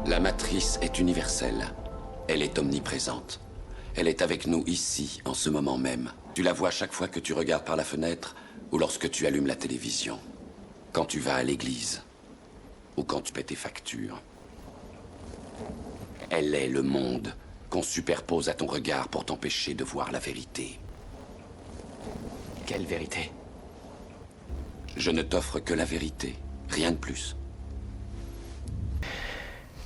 La matrice est universelle. Elle est omniprésente. Elle est avec nous ici, en ce moment même. Tu la vois chaque fois que tu regardes par la fenêtre ou lorsque tu allumes la télévision. Quand tu vas à l'église ou quand tu paies tes factures. Elle est le monde qu'on superpose à ton regard pour t'empêcher de voir la vérité. Quelle vérité? Je ne t'offre que la vérité, rien de plus.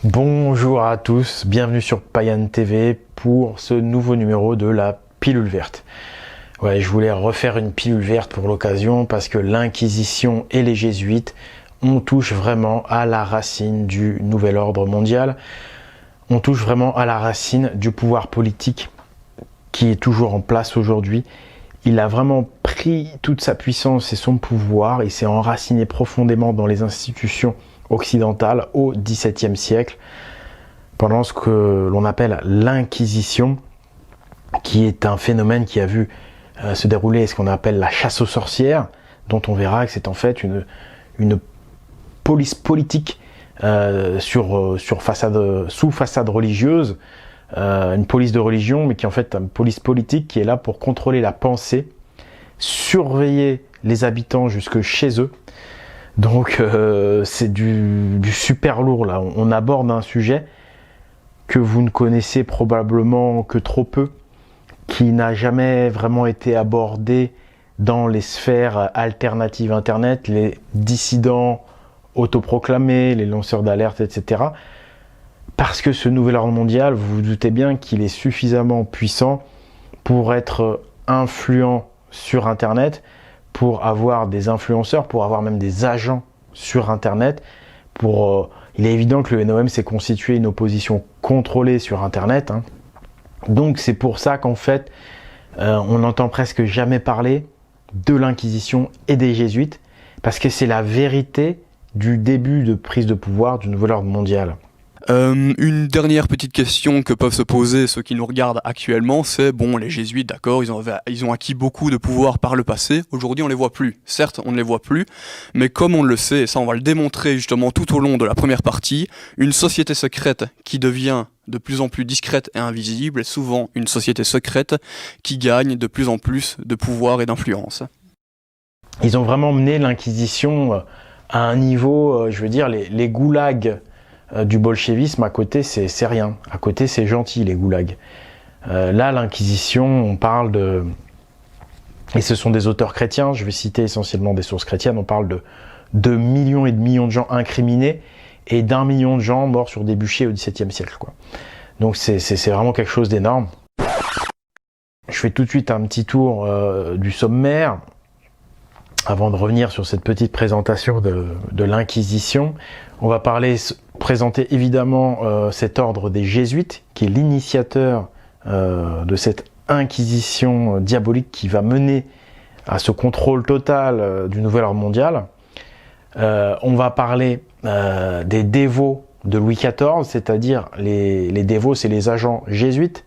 Bonjour à tous, bienvenue sur Payan TV pour ce nouveau numéro de la pilule verte. Ouais, je voulais refaire une pilule verte pour l'occasion parce que l'Inquisition et les Jésuites, on touche vraiment à la racine du nouvel ordre mondial. On touche vraiment à la racine du pouvoir politique qui est toujours en place aujourd'hui. Il a vraiment pris toute sa puissance et son pouvoir, il s'est enraciné profondément dans les institutions occidentales au XVIIe siècle, pendant ce que l'on appelle l'Inquisition, qui est un phénomène qui a vu se dérouler ce qu'on appelle la chasse aux sorcières, dont on verra que c'est en fait une police politique sous façade religieuse, une police de religion, mais qui est en fait une police politique qui est là pour contrôler la pensée, surveiller les habitants jusque chez eux. Donc c'est du super lourd là. On aborde un sujet que vous ne connaissez probablement que trop peu, qui n'a jamais vraiment été abordé dans les sphères alternatives Internet, les dissidents autoproclamés, les lanceurs d'alerte, etc. Parce que ce nouvel ordre mondial, vous vous doutez bien qu'il est suffisamment puissant pour être influent sur Internet, pour avoir des influenceurs, pour avoir même des agents sur Internet. Il est évident que le NOM s'est constitué une opposition contrôlée sur Internet. Donc c'est pour ça qu'en fait, on n'entend presque jamais parler de l'Inquisition et des Jésuites, parce que c'est la vérité du début de prise de pouvoir du nouvel ordre mondial. Une dernière petite question que peuvent se poser ceux qui nous regardent actuellement, c'est bon, les jésuites, d'accord, ils ont acquis beaucoup de pouvoir par le passé, aujourd'hui on les voit plus. Certes, on ne les voit plus, mais comme on le sait, et ça on va le démontrer justement tout au long de la première partie, une société secrète qui devient de plus en plus discrète et invisible est souvent une société secrète qui gagne de plus en plus de pouvoir et d'influence. Ils ont vraiment mené l'Inquisition à un niveau, je veux dire, les goulags du bolchevisme, à côté c'est rien, à côté c'est gentil les goulags. Là l'Inquisition, on parle de, et ce sont des auteurs chrétiens, je vais citer essentiellement des sources chrétiennes, on parle de millions et de millions de gens incriminés et d'1 million de gens morts sur des bûchers au XVIIe siècle, quoi. Donc c'est vraiment quelque chose d'énorme. Je fais tout de suite un petit tour du sommaire avant de revenir sur cette petite présentation de l'Inquisition. On va présenter évidemment cet ordre des Jésuites, qui est l'initiateur de cette Inquisition diabolique qui va mener à ce contrôle total du nouvel ordre mondial. On va parler des dévots de Louis XIV, c'est-à-dire les dévots, c'est les agents jésuites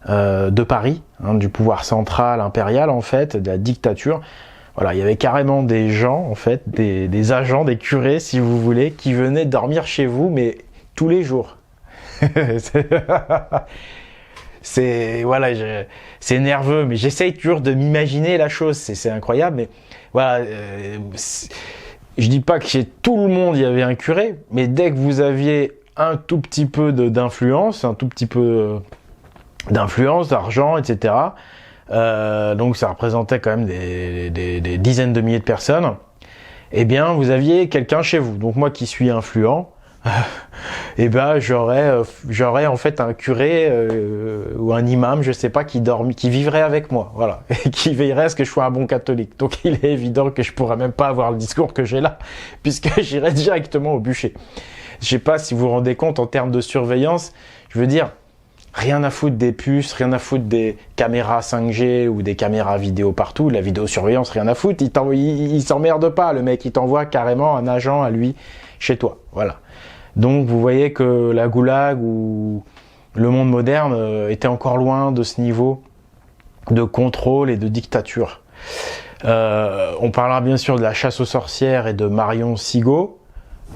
de Paris, du pouvoir central impérial en fait, de la dictature. Voilà, il y avait carrément des gens, en fait, des agents, des curés, si vous voulez, qui venaient dormir chez vous, mais tous les jours. C'est nerveux, mais j'essaye toujours de m'imaginer la chose. C'est incroyable, mais voilà. Je dis pas que chez tout le monde il y avait un curé, mais dès que vous aviez un tout petit peu d'influence, un tout petit peu d'influence, d'argent, etc. Donc ça représentait quand même des dizaines de milliers de personnes, eh bien vous aviez quelqu'un chez vous. Donc moi qui suis influent, eh ben j'aurais en fait un curé ou un imam, je sais pas, qui vivrait avec moi, voilà, et qui veillerait à ce que je sois un bon catholique. Donc il est évident que je pourrais même pas avoir le discours que j'ai là, puisque j'irais directement au bûcher. Je sais pas si vous vous rendez compte en termes de surveillance, je veux dire, rien à foutre des puces, rien à foutre des caméras 5G ou des caméras vidéo partout, la vidéosurveillance, rien à foutre, il s'emmerde pas, le mec, il t'envoie carrément un agent à lui chez toi, voilà. Donc vous voyez que la goulag ou le monde moderne était encore loin de ce niveau de contrôle et de dictature. On parlera bien sûr de la chasse aux sorcières et de Marion Sigaud,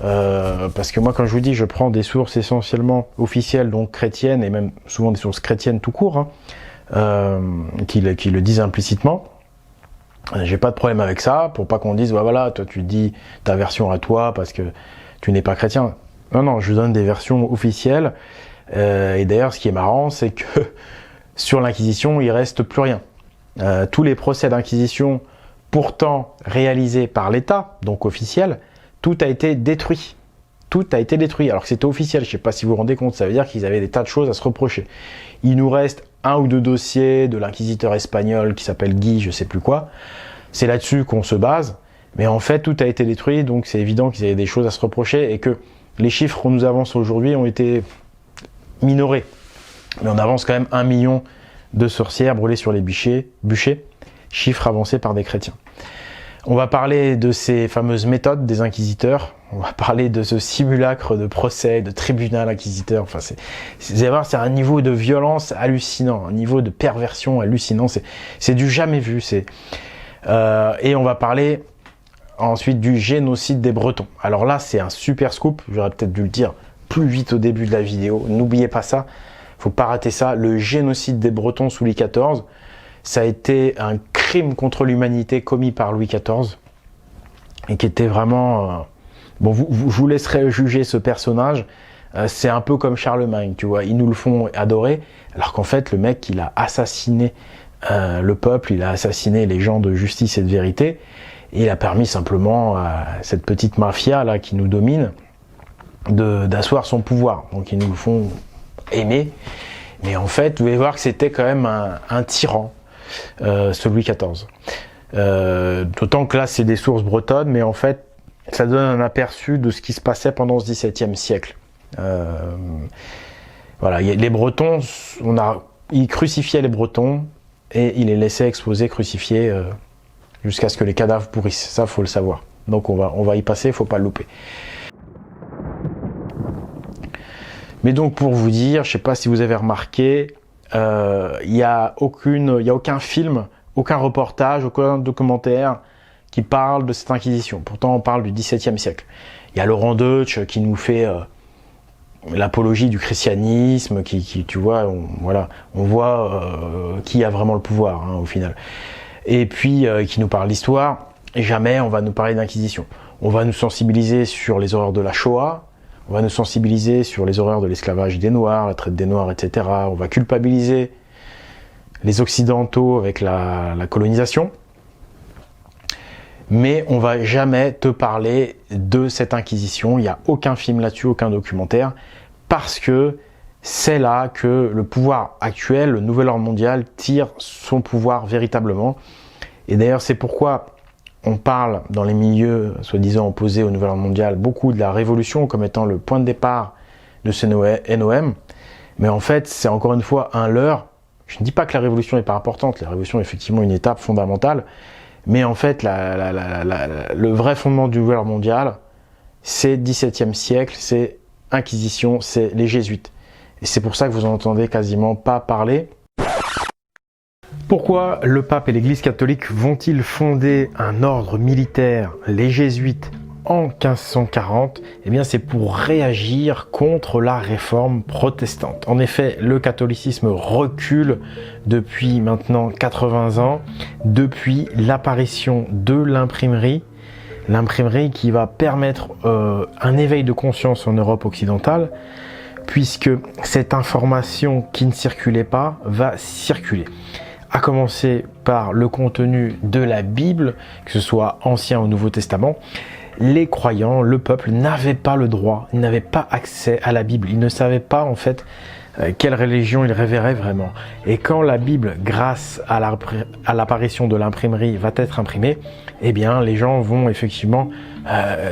parce que moi, quand je vous dis, je prends des sources essentiellement officielles, donc chrétiennes, et même souvent des sources chrétiennes tout court, hein, qui le disent implicitement. J'ai pas de problème avec ça, pour pas qu'on dise, bah voilà, toi tu dis ta version à toi parce que tu n'es pas chrétien. Non, je vous donne des versions officielles. Et d'ailleurs, ce qui est marrant, c'est que sur l'Inquisition, il reste plus rien. Tous les procès d'Inquisition, pourtant réalisés par l'État, donc officiels, tout a été détruit. Tout a été détruit, alors que c'était officiel. Je sais pas si vous vous rendez compte, ça veut dire qu'ils avaient des tas de choses à se reprocher. Il nous reste 1 ou 2 dossiers de l'inquisiteur espagnol qui s'appelle Guy, je sais plus quoi. C'est là-dessus qu'on se base. Mais en fait, tout a été détruit, donc c'est évident qu'ils avaient des choses à se reprocher et que les chiffres qu'on nous avance aujourd'hui ont été minorés. Mais on avance quand même 1 million de sorcières brûlées sur les bûchers, chiffre avancé par des chrétiens. On va parler de ces fameuses méthodes des inquisiteurs. On va parler de ce simulacre de procès, de tribunal inquisiteur. Enfin, c'est un niveau de violence hallucinant, un niveau de perversion hallucinant. C'est du jamais vu. Et on va parler ensuite du génocide des Bretons. Alors là, c'est un super scoop. J'aurais peut-être dû le dire plus vite au début de la vidéo. N'oubliez pas ça. Faut pas rater ça. Le génocide des Bretons sous Louis XIV, ça a été un crime contre l'humanité commis par Louis XIV et qui était vraiment... Bon, je vous laisserai juger ce personnage. C'est un peu comme Charlemagne, tu vois. Ils nous le font adorer, alors qu'en fait, le mec, il a assassiné le peuple, il a assassiné les gens de justice et de vérité, et il a permis simplement à cette petite mafia là qui nous domine d'asseoir son pouvoir. Donc ils nous le font aimer, mais en fait, vous allez voir que c'était quand même un tyran, ce Louis XIV. D'autant que là, c'est des sources bretonnes, mais en fait, ça donne un aperçu de ce qui se passait pendant ce XVIIe siècle. Voilà, les Bretons, ils crucifiaient les Bretons et ils les laissaient exposer, crucifiés, jusqu'à ce que les cadavres pourrissent. Ça, faut le savoir. Donc on va y passer, faut pas le louper. Mais donc pour vous dire, je sais pas si vous avez remarqué, il y a aucun film, aucun reportage, aucun documentaire qui parle de cette inquisition. Pourtant, on parle du XVIIe siècle. Il y a Laurent Deutsch qui nous fait l'apologie du christianisme, tu vois, on voit qui a vraiment le pouvoir, hein, au final. Et puis, qui nous parle d'histoire. Et jamais on va nous parler d'inquisition. On va nous sensibiliser sur les horreurs de la Shoah, on va nous sensibiliser sur les horreurs de l'esclavage des Noirs, la traite des Noirs, etc. On va culpabiliser les Occidentaux avec la colonisation. Mais on va jamais te parler de cette inquisition. Il n'y a aucun film là-dessus, aucun documentaire, parce que c'est là que le pouvoir actuel, le nouvel ordre mondial, tire son pouvoir véritablement. Et d'ailleurs, c'est pourquoi on parle dans les milieux soi-disant opposés au nouvel ordre mondial beaucoup de la révolution comme étant le point de départ de ce NOM. Mais en fait, c'est encore une fois un leurre. Je ne dis pas que la révolution n'est pas importante. La révolution est effectivement une étape fondamentale. Mais en fait, le vrai fondement du nouvel ordre mondial, c'est XVIIe siècle, c'est Inquisition, c'est les Jésuites. Et c'est pour ça que vous en entendez quasiment pas parler. Pourquoi le pape et l'Église catholique vont-ils fonder un ordre militaire, les Jésuites, en 1540? Eh bien, c'est pour réagir contre la réforme protestante. En effet, le catholicisme recule depuis maintenant 80 ans, depuis l'apparition de l'imprimerie. L'imprimerie qui va permettre un éveil de conscience en Europe occidentale, puisque cette information qui ne circulait pas va circuler. À commencer par le contenu de la Bible, que ce soit Ancien ou Nouveau Testament. Les croyants, le peuple, n'avaient pas le droit, ils n'avaient pas accès à la Bible. Ils ne savaient pas en fait quelle religion ils révéraient vraiment. Et quand la Bible, grâce à l'apparition de l'imprimerie, va être imprimée, eh bien les gens vont effectivement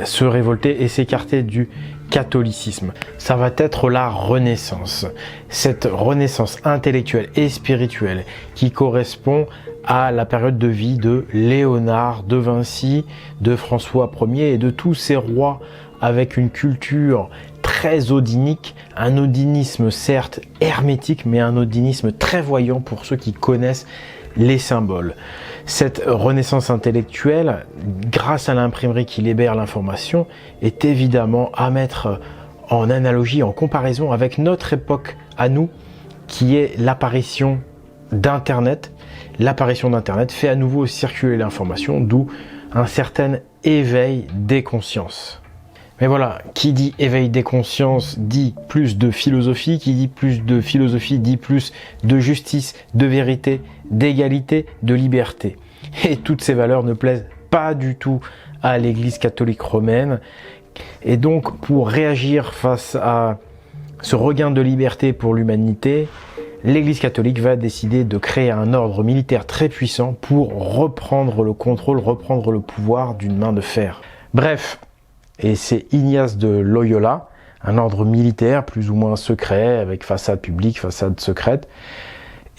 se révolter et s'écarter du catholicisme. Ça va être la Renaissance. Cette Renaissance intellectuelle et spirituelle qui correspond à la période de vie de Léonard de Vinci, de François Ier et de tous ces rois avec une culture très odinique, un odinisme certes hermétique, mais un odinisme très voyant pour ceux qui connaissent les symboles. Cette renaissance intellectuelle, grâce à l'imprimerie qui libère l'information, est évidemment à mettre en analogie, en comparaison avec notre époque à nous, qui est l'apparition d'Internet. L'apparition d'Internet fait à nouveau circuler l'information, d'où un certain éveil des consciences. Mais voilà, qui dit éveil des consciences dit plus de philosophie, qui dit plus de philosophie dit plus de justice, de vérité, d'égalité, de liberté. Et toutes ces valeurs ne plaisent pas du tout à l'Église catholique romaine. Et donc, pour réagir face à ce regain de liberté pour l'humanité, l'Église catholique va décider de créer un ordre militaire très puissant pour reprendre le contrôle, reprendre le pouvoir d'une main de fer. Bref, et c'est Ignace de Loyola, un ordre militaire plus ou moins secret, avec façade publique, façade secrète.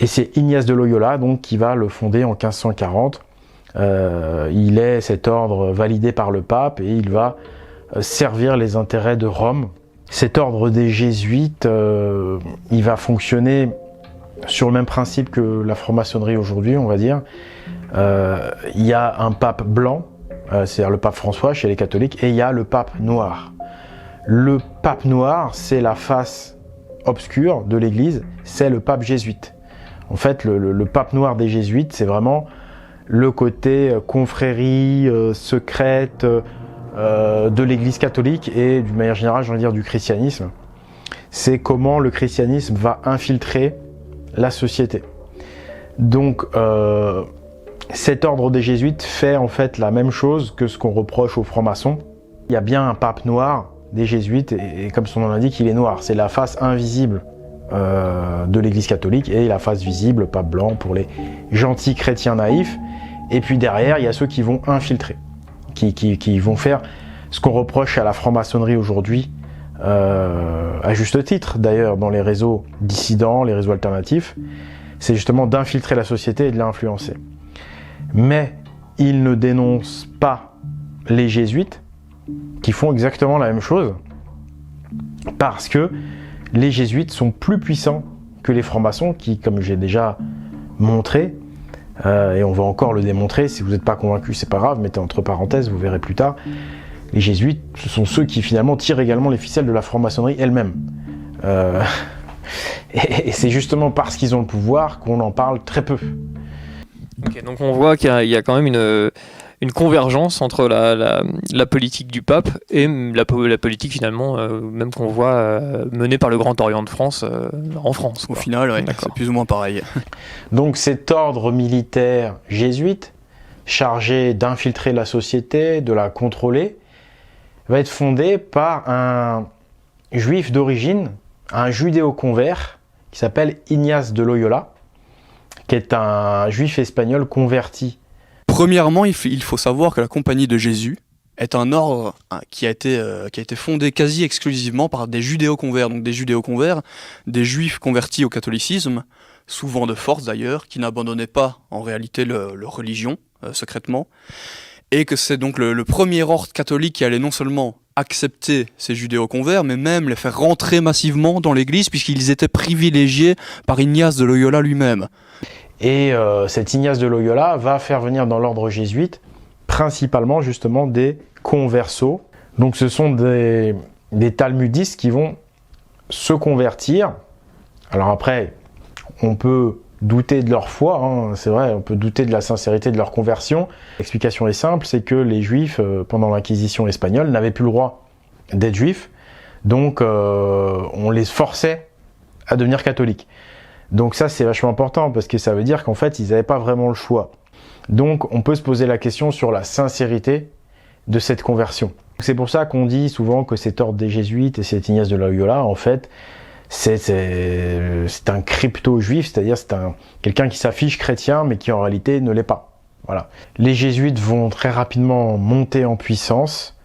Et c'est Ignace de Loyola donc, qui va le fonder en 1540. Il est cet ordre validé par le pape et il va servir les intérêts de Rome. Cet ordre des jésuites, il va fonctionner sur le même principe que la franc-maçonnerie aujourd'hui, on va dire. Il y a un pape blanc, c'est-à-dire le pape François chez les catholiques, et il y a le pape noir. Le pape noir, c'est la face obscure de l'Église, c'est le pape jésuite. En fait, le pape noir des jésuites, c'est vraiment le côté confrérie, secrète de l'Église catholique et d'une manière générale, j'ai envie de dire, du christianisme. C'est comment le christianisme va infiltrer la société. Donc, cet ordre des jésuites fait en fait la même chose que ce qu'on reproche aux francs-maçons. Il y a bien un pape noir des jésuites et comme son nom l'indique, il est noir. C'est la face invisible de l'Église catholique et la face visible, le pape blanc pour les gentils chrétiens naïfs. Et puis derrière, il y a ceux qui vont infiltrer, qui vont faire ce qu'on reproche à la franc-maçonnerie aujourd'hui, à juste titre d'ailleurs, dans les réseaux dissidents, les réseaux alternatifs, c'est justement d'infiltrer la société et de l'influencer. Mais ils ne dénoncent pas les jésuites, qui font exactement la même chose, parce que les jésuites sont plus puissants que les francs-maçons, qui, comme j'ai déjà montré, et on va encore le démontrer, si vous n'êtes pas convaincu, c'est pas grave, mettez entre parenthèses, vous verrez plus tard, les jésuites, ce sont ceux qui finalement tirent également les ficelles de la franc-maçonnerie elle-même. Et c'est justement parce qu'ils ont le pouvoir qu'on en parle très peu. Okay, donc on voit qu'il y a quand même une convergence entre la politique du pape et la politique finalement même qu'on voit menée par le Grand Orient de France en France. Au final, ouais, c'est plus ou moins pareil. Donc cet ordre militaire jésuite, chargé d'infiltrer la société, de la contrôler, va être fondé par un juif d'origine, un judéo-convert, qui s'appelle Ignace de Loyola, qui est un juif espagnol converti. Premièrement, il faut savoir que la Compagnie de Jésus est un ordre qui a été fondé quasi exclusivement par des judéo-converts. Donc des judéo-converts, des juifs convertis au catholicisme, souvent de force d'ailleurs, qui n'abandonnaient pas en réalité leur religion secrètement, et que c'est donc le premier ordre catholique qui allait non seulement accepter ces judéo-converts, mais même les faire rentrer massivement dans l'Église, puisqu'ils étaient privilégiés par Ignace de Loyola lui-même. Et cet Ignace de Loyola va faire venir dans l'ordre jésuite principalement justement des conversos. Donc ce sont des talmudistes qui vont se convertir. Alors après, on peut douter de leur foi, hein, c'est vrai, on peut douter de la sincérité de leur conversion. L'explication est simple, c'est que les juifs, pendant l'Inquisition espagnole, n'avaient plus le droit d'être juifs, donc on les forçait à devenir catholiques. Donc ça, c'est vachement important, parce que ça veut dire qu'en fait, ils n'avaient pas vraiment le choix. Donc on peut se poser la question sur la sincérité de cette conversion. C'est pour ça qu'on dit souvent que cet ordre des jésuites et cet Ignace de Loyola, en fait, c'est un crypto-juif, c'est-à-dire c'est quelqu'un qui s'affiche chrétien, mais qui en réalité ne l'est pas. Voilà. Les jésuites vont très rapidement monter en puissance.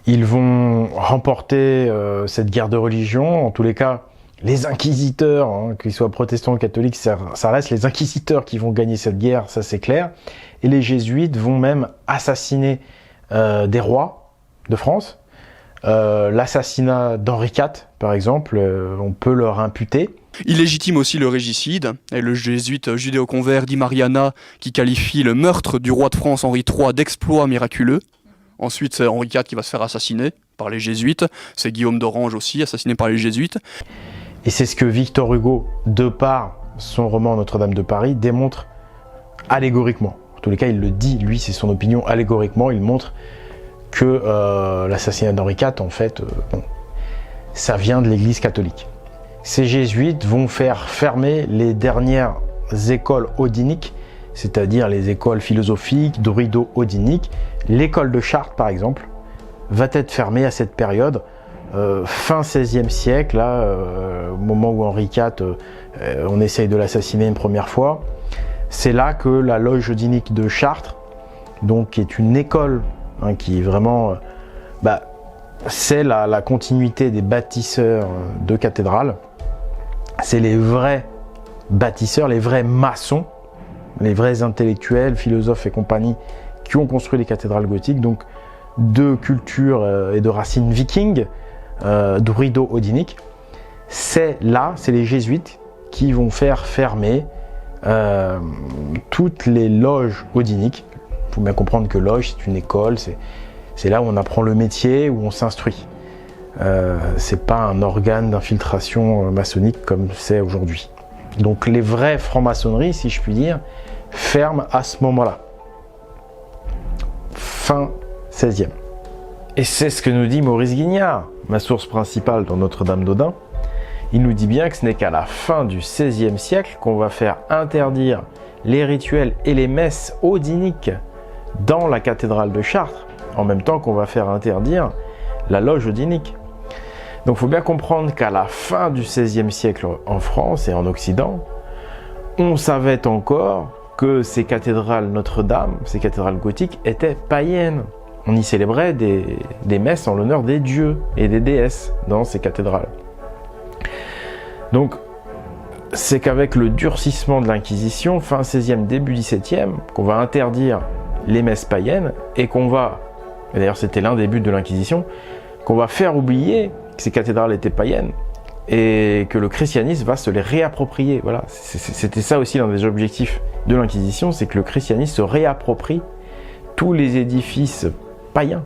Ils vont remporter cette guerre de religion. En tous les cas, les inquisiteurs, hein, qu'ils soient protestants ou catholiques, ça reste les inquisiteurs qui vont gagner cette guerre, ça c'est clair. Et les jésuites vont même assassiner des rois de France. L'assassinat d'Henri IV, par exemple, on peut leur imputer. Il légitime aussi le régicide, et le jésuite judéo-convert Di Mariana qui qualifie le meurtre du roi de France Henri III d'exploit miraculeux. Ensuite, c'est Henri IV qui va se faire assassiner par les jésuites. C'est Guillaume d'Orange aussi, assassiné par les jésuites. Et c'est ce que Victor Hugo, de par son roman Notre-Dame de Paris, démontre allégoriquement. En tous les cas, il le dit, lui, c'est son opinion, allégoriquement, il montre que l'assassinat d'Henri IV, en fait, ça vient de l'Église catholique. Ces jésuites vont faire fermer les dernières écoles odiniques, c'est-à-dire les écoles philosophiques, druido-odiniques. L'école de Chartres, par exemple, va être fermée à cette période, fin XVIe siècle, là, au moment où Henri IV, on essaye de l'assassiner une première fois. C'est là que la loge odinique de Chartres, donc, qui est une école, qui est vraiment... c'est la continuité des bâtisseurs de cathédrales. C'est les vrais bâtisseurs, les vrais maçons, les vrais intellectuels, philosophes et compagnie qui ont construit les cathédrales gothiques, donc de culture et de racines vikings, druido-odiniques. C'est les jésuites qui vont faire fermer toutes les loges odiniques. Il faut bien comprendre que loge, c'est une école, c'est là où on apprend le métier, où on s'instruit. C'est pas un organe d'infiltration maçonnique comme c'est aujourd'hui. Donc les vraies francs-maçonneries, si je puis dire, ferment à ce moment-là. Fin 16e. Et c'est ce que nous dit Maurice Guignard, ma source principale dans Notre-Dame d'Odin. Il nous dit bien que ce n'est qu'à la fin du XVIe siècle qu'on va faire interdire les rituels et les messes odiniques dans la cathédrale de Chartres, en même temps qu'on va faire interdire la loge odinique. Donc il faut bien comprendre qu'à la fin du XVIe siècle en France et en Occident, on savait encore que ces cathédrales Notre-Dame, ces cathédrales gothiques, étaient païennes. On y célébrait des messes en l'honneur des dieux et des déesses dans ces cathédrales. Donc c'est qu'avec le durcissement de l'Inquisition, fin XVIe, début XVIIe, qu'on va interdire les messes païennes et qu'on va, et d'ailleurs c'était l'un des buts de l'Inquisition, qu'on va faire oublier que ces cathédrales étaient païennes et que le christianisme va se les réapproprier. Voilà, c'était ça aussi l'un des objectifs de l'Inquisition, c'est que le christianisme se réapproprie tous les édifices païens.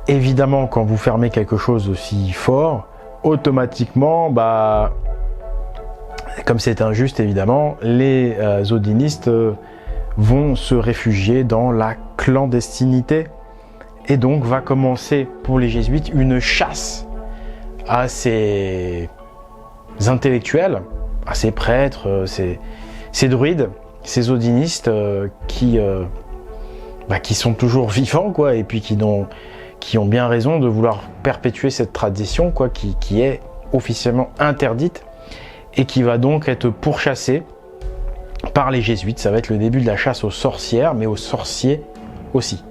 Évidemment, quand vous fermez quelque chose aussi fort, automatiquement, comme c'est injuste évidemment, les odinistes vont se réfugier dans la clandestinité. Et donc va commencer pour les jésuites une chasse à ces intellectuels, à ces prêtres, ces druides, ces odinistes qui sont toujours vivants, quoi, et puis qui ont bien raison de vouloir perpétuer cette tradition, quoi, qui est officiellement interdite et qui va donc être pourchassée par les jésuites. Ça va être le début de la chasse aux sorcières, mais aux sorciers aussi.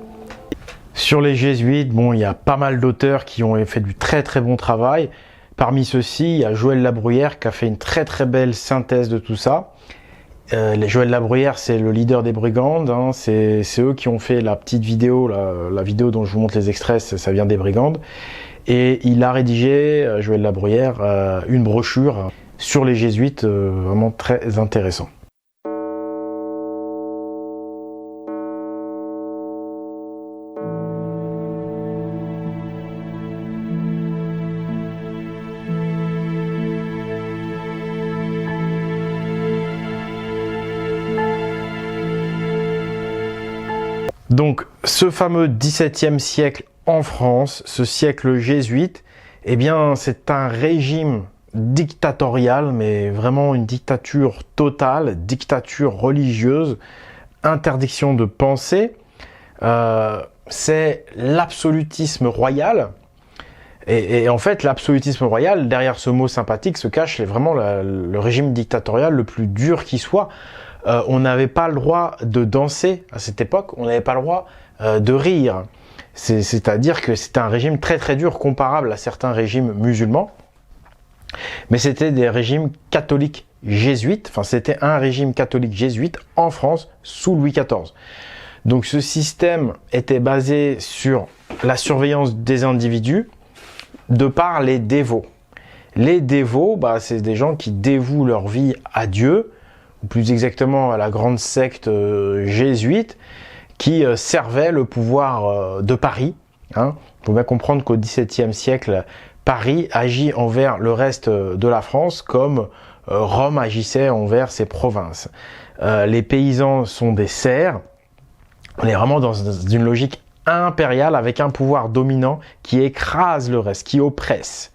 Sur les jésuites, il y a pas mal d'auteurs qui ont fait du très très bon travail. Parmi ceux-ci, il y a Joël Labruyère qui a fait une très très belle synthèse de tout ça. Joël Labruyère, c'est le leader des Brigandes, c'est eux qui ont fait la petite vidéo, la vidéo dont je vous montre les extraits, ça vient des Brigandes. Et il a rédigé, Joël Labruyère, une brochure sur les jésuites, vraiment très intéressant. Donc, ce fameux XVIIe siècle en France, ce siècle jésuite, eh bien, c'est un régime dictatorial, mais vraiment une dictature totale, dictature religieuse, interdiction de penser. C'est l'absolutisme royal. Et en fait, l'absolutisme royal, derrière ce mot sympathique, se cache vraiment le régime dictatorial le plus dur qui soit. On n'avait pas le droit de danser à cette époque, on n'avait pas le droit de rire. C'est-à-dire que c'était un régime très très dur, comparable à certains régimes musulmans. Mais c'était des régimes catholiques jésuites, enfin c'était un régime catholique jésuite en France sous Louis XIV. Donc ce système était basé sur la surveillance des individus de par les dévots. Les dévots, c'est des gens qui dévouent leur vie à Dieu, ou plus exactement à la grande secte jésuite, qui servait le pouvoir de Paris. Hein. Il faut bien comprendre qu'au XVIIe siècle, Paris agit envers le reste de la France comme Rome agissait envers ses provinces. Les paysans sont des serfs. On est vraiment dans une logique impériale avec un pouvoir dominant qui écrase le reste, qui oppresse.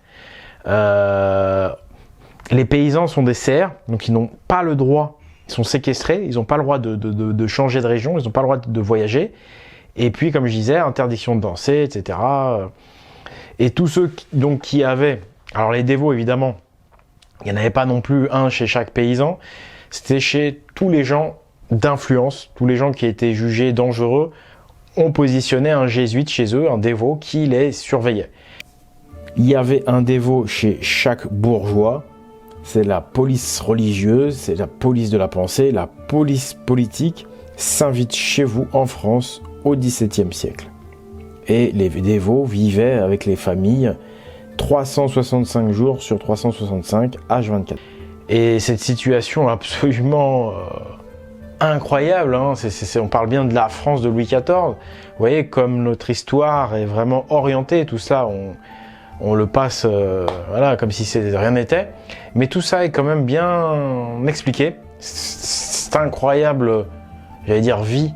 Les paysans sont des serfs, donc ils n'ont pas le droit, ils sont séquestrés, ils n'ont pas le droit de changer de région, ils n'ont pas le droit de voyager. Et puis, comme je disais, interdiction de danser, etc. Et tous ceux qui avaient, alors les dévots évidemment, il n'y en avait pas non plus un chez chaque paysan, c'était chez tous les gens d'influence, tous les gens qui étaient jugés dangereux, on positionnait un jésuite chez eux, un dévot qui les surveillait. Il y avait un dévot chez chaque bourgeois, c'est la police religieuse, c'est la police de la pensée, la police politique s'invite chez vous en France au XVIIe siècle. Et les dévots vivaient avec les familles 365 jours sur 365, H24. Et cette situation absolument incroyable, hein, on parle bien de la France de Louis XIV, vous voyez comme notre histoire est vraiment orientée, tout ça on le passe voilà, comme si rien n'était, mais tout ça est quand même bien expliqué, c'est incroyable, j'allais dire vie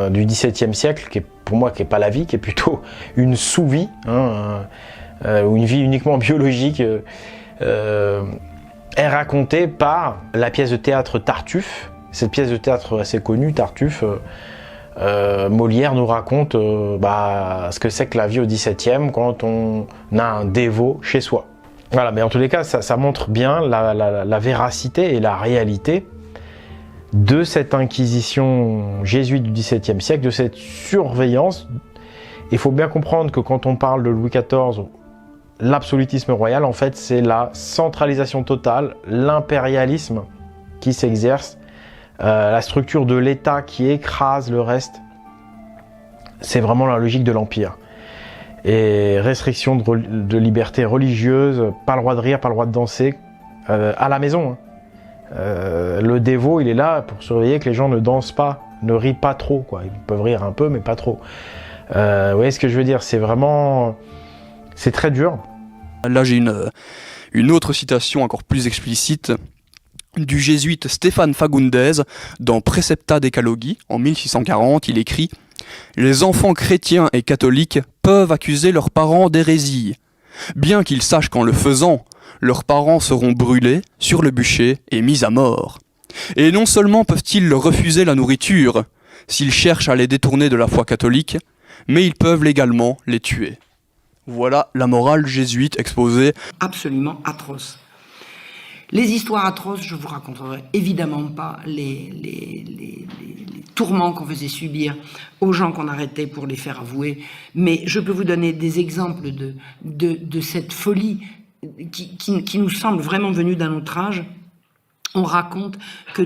du XVIIe siècle, qui est pour moi qui n'est pas la vie, qui est plutôt une sous-vie, hein, ou une vie uniquement biologique, est racontée par la pièce de théâtre Tartuffe. Cette pièce de théâtre assez connue, Tartuffe, Molière nous raconte ce que c'est que la vie au XVIIe quand on a un dévot chez soi. Voilà, mais en tous les cas, ça montre bien la véracité et la réalité de cette inquisition jésuite du XVIIe siècle, de cette surveillance. Il faut bien comprendre que quand on parle de Louis XIV, l'absolutisme royal, en fait, c'est la centralisation totale, l'impérialisme qui s'exerce, la structure de l'État qui écrase le reste. C'est vraiment la logique de l'Empire. Et restriction de liberté religieuse, pas le droit de rire, pas le droit de danser, à la maison. Hein. Le dévot, il est là pour surveiller que les gens ne dansent pas, ne rient pas trop, quoi. Ils peuvent rire un peu, mais pas trop. Vous voyez ce que je veux dire? C'est vraiment... c'est très dur. Là, j'ai une autre citation encore plus explicite du jésuite Stéphane Fagundes dans Precepta Decalogi, en 1640. Il écrit « Les enfants chrétiens et catholiques peuvent accuser leurs parents d'hérésie, bien qu'ils sachent qu'en le faisant, leurs parents seront brûlés sur le bûcher et mis à mort. Et non seulement peuvent-ils leur refuser la nourriture, s'ils cherchent à les détourner de la foi catholique, mais ils peuvent légalement les tuer. » Voilà la morale jésuite exposée. Absolument atroce. Les histoires atroces, je vous raconterai évidemment pas les tourments qu'on faisait subir aux gens qu'on arrêtait pour les faire avouer, mais je peux vous donner des exemples de cette folie qui nous semble vraiment venue d'un autre âge. On raconte que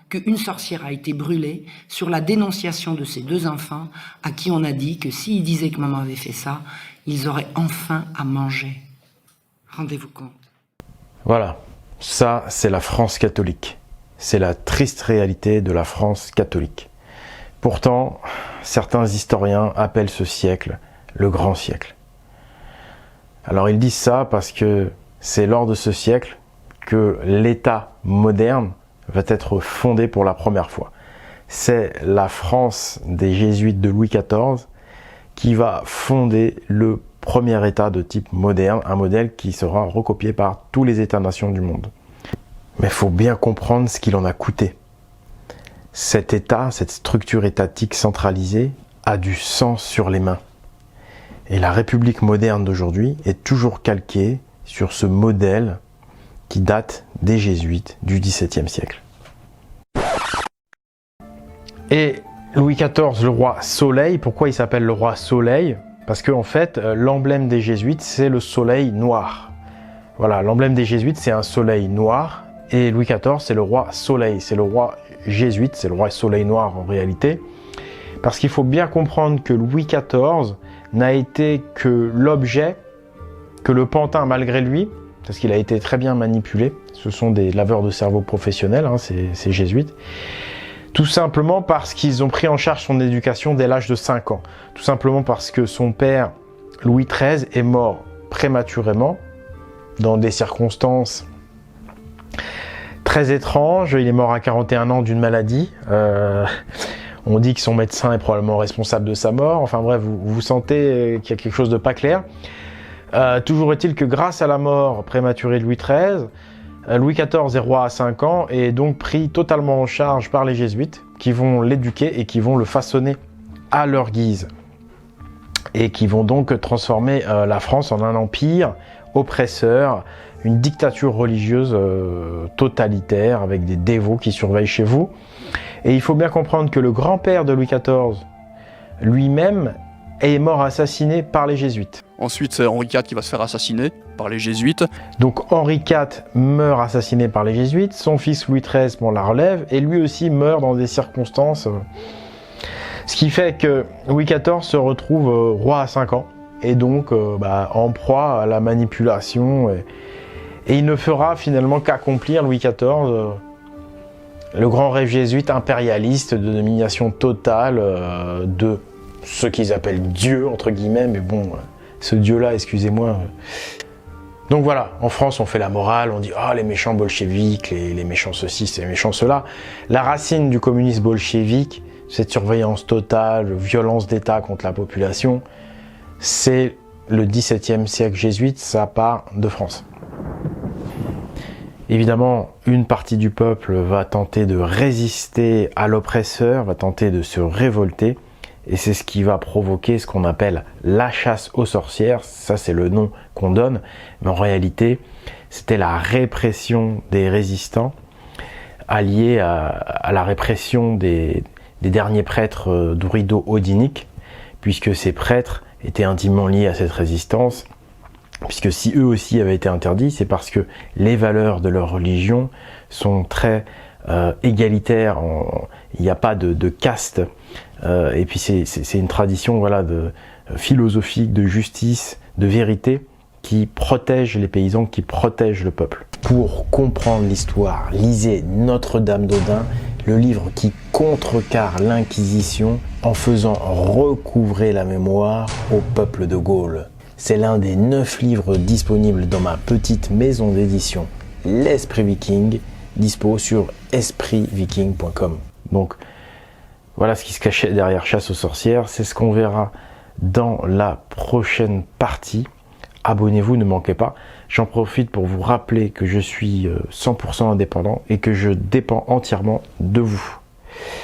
qu'une sorcière a été brûlée sur la dénonciation de ces 2 enfants à qui on a dit que s'ils disaient que maman avait fait ça, ils auraient enfin à manger. Rendez-vous compte. Voilà, ça c'est la France catholique. C'est la triste réalité de la France catholique. Pourtant, certains historiens appellent ce siècle le grand siècle. Alors ils disent ça parce que c'est lors de ce siècle que l'État moderne va être fondé pour la première fois. C'est la France des jésuites de Louis XIV qui va fonder le premier État de type moderne, un modèle qui sera recopié par tous les États-nations du monde. Mais il faut bien comprendre ce qu'il en a coûté. Cet État, cette structure étatique centralisée, a du sang sur les mains. Et la République moderne d'aujourd'hui est toujours calquée sur ce modèle qui date des jésuites du XVIIe siècle. Et Louis XIV, le roi Soleil, pourquoi il s'appelle le roi Soleil? Parce qu'en fait, l'emblème des jésuites, c'est le soleil noir. Voilà, l'emblème des jésuites, c'est un soleil noir. Et Louis XIV, c'est le roi Soleil. C'est le roi jésuite, c'est le roi Soleil noir en réalité. Parce qu'il faut bien comprendre que Louis XIV n'a été que l'objet, que le pantin malgré lui, parce qu'il a été très bien manipulé. Ce sont des laveurs de cerveau professionnels, hein, ces jésuites. Tout simplement parce qu'ils ont pris en charge son éducation dès l'âge de 5 ans. Tout simplement parce que son père, Louis XIII, est mort prématurément, dans des circonstances très étranges. Il est mort à 41 ans d'une maladie. On dit que son médecin est probablement responsable de sa mort. Enfin bref, vous sentez qu'il y a quelque chose de pas clair. Toujours est-il que grâce à la mort prématurée de Louis XIII, Louis XIV est roi à 5 ans et est donc pris totalement en charge par les jésuites qui vont l'éduquer et qui vont le façonner à leur guise. Et qui vont donc transformer la France en un empire oppresseur, une dictature religieuse totalitaire avec des dévots qui surveillent chez vous. Et il faut bien comprendre que le grand-père de Louis XIV, lui-même, est mort assassiné par les jésuites. Ensuite, c'est Henri IV qui va se faire assassiner par les jésuites. Donc Henri IV meurt assassiné par les jésuites, son fils Louis XIII prend la relève, et lui aussi meurt dans des circonstances... Ce qui fait que Louis XIV se retrouve roi à 5 ans, et donc en proie à la manipulation, et il ne fera finalement qu'accomplir, Louis XIV, le grand rêve jésuite impérialiste de domination totale de ce qu'ils appellent Dieu, entre guillemets, mais bon, ce Dieu-là, excusez-moi. Donc voilà, en France, on fait la morale, on dit « Ah, les méchants bolcheviques, les méchants ceci, les méchants cela ». La racine du communisme bolchevique, cette surveillance totale, violence d'État contre la population, c'est le XVIIe siècle jésuite, ça part de France. Évidemment, une partie du peuple va tenter de résister à l'oppresseur, va tenter de se révolter, et c'est ce qui va provoquer ce qu'on appelle la chasse aux sorcières. Ça, c'est le nom qu'on donne, mais en réalité, c'était la répression des résistants, alliée à la répression des derniers prêtres druido-odiniques, puisque ces prêtres étaient intimement liés à cette résistance, puisque si eux aussi avaient été interdits, c'est parce que les valeurs de leur religion sont très égalitaires, il n'y a pas de caste, et puis c'est une tradition voilà, philosophique, de justice, de vérité, qui protège les paysans, qui protège le peuple. Pour comprendre l'histoire, lisez Notre-Dame d'Odin, le livre qui contrecarre l'Inquisition en faisant recouvrer la mémoire au peuple de Gaulle. C'est l'un des 9 livres disponibles dans ma petite maison d'édition, L'Esprit Viking, dispo sur espritviking.com. Donc voilà ce qui se cachait derrière Chasse aux sorcières, c'est ce qu'on verra dans la prochaine partie. Abonnez-vous, ne manquez pas. J'en profite pour vous rappeler que je suis 100% indépendant et que je dépends entièrement de vous.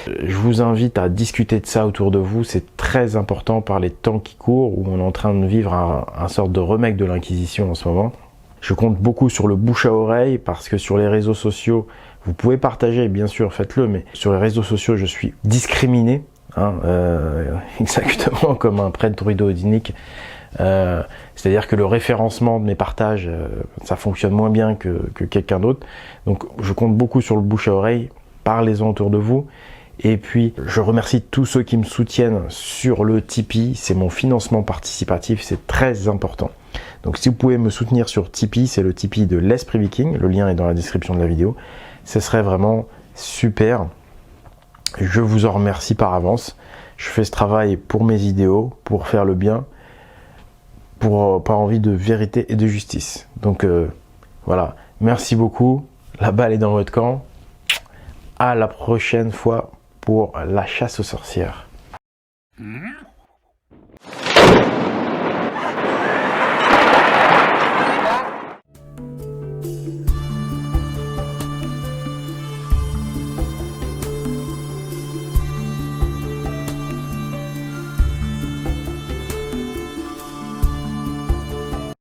Je vous invite à discuter de ça autour de vous, c'est très important par les temps qui courent où on est en train de vivre un sorte de remake de l'Inquisition en ce moment. Je compte beaucoup sur le bouche à oreille parce que sur les réseaux sociaux, vous pouvez partager, bien sûr, faites-le, mais sur les réseaux sociaux, je suis discriminé, exactement comme un prêtre druido-odinique. C'est-à-dire que le référencement de mes partages, ça fonctionne moins bien que quelqu'un d'autre. Donc je compte beaucoup sur le bouche à oreille, parlez-en autour de vous. Et puis je remercie tous ceux qui me soutiennent sur le Tipeee, c'est mon financement participatif, c'est très important. Donc si vous pouvez me soutenir sur Tipeee, c'est le Tipeee de l'Esprit Viking, le lien est dans la description de la vidéo. Ce serait vraiment super. Je vous en remercie par avance. Je fais ce travail pour mes idéaux, pour faire le bien, par envie de vérité et de justice. Donc voilà, merci beaucoup, la balle est dans votre camp. À la prochaine fois pour la chasse aux sorcières.